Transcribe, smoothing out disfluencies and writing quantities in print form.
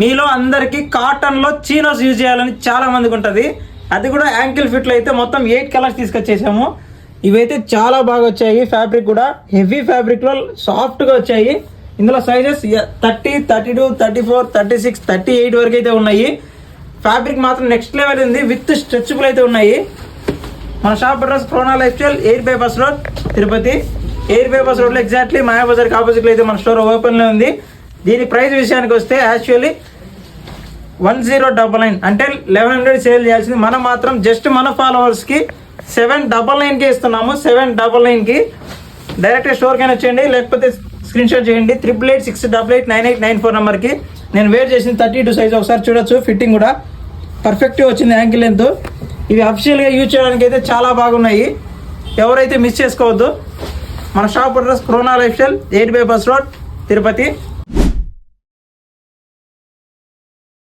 మీలో అందరికీ కాటన్లో చీనోస్ యూజ్ చేయాలని చాలా మందికి ఉంటుంది. అది కూడా యాంకిల్ ఫిట్లో అయితే మొత్తం 8 కలర్స్ తీసుకొచ్చేసాము. ఇవైతే చాలా బాగా వచ్చాయి. ఫ్యాబ్రిక్ కూడా హెవీ ఫ్యాబ్రిక్లో సాఫ్ట్గా వచ్చాయి. ఇందులో సైజెస్ 30, 32, 34, 36, 38 వరకు అయితే ఉన్నాయి. ఫ్యాబ్రిక్ మాత్రం నెక్స్ట్ లెవెల్ ఉంది. విత్ స్ట్రెచబుల్ అయితే ఉన్నాయి. మన shop address krona life style, air bypass road, Tirupati. Air bypass రోడ్లో ఎగ్జాక్ట్లీ మాయాబజార్కి ఆపోజిట్లో అయితే మన స్టోర్ ఓపెన్లో ఉంది. దీని ప్రైస్ విషయానికి వస్తే యాక్చువల్లీ 1099 అంటే 1100 సేల్ చేయాల్సింది. మనం మాత్రం జస్ట్ మన ఫాలోవర్స్కి 799కి ఇస్తున్నాము. 799కి డైరెక్ట్ స్టోర్కైనా వచ్చేయండి, లేకపోతే స్క్రీన్ షాట్ చేయండి 8886889894 నెంబర్కి. నేను వేర్ చేసిన 32 సైజ్ ఒకసారి చూడొచ్చు. ఫిట్టింగ్ కూడా పర్ఫెక్ట్గా వచ్చింది. Ankle length. ఇవి అఫిషియల్గా యూజ్ చేయడానికి అయితే చాలా బాగున్నాయి. ఎవరైతే మిస్ చేసుకోవద్దు. మన shop address krona life style, air bypass road, Tirupati.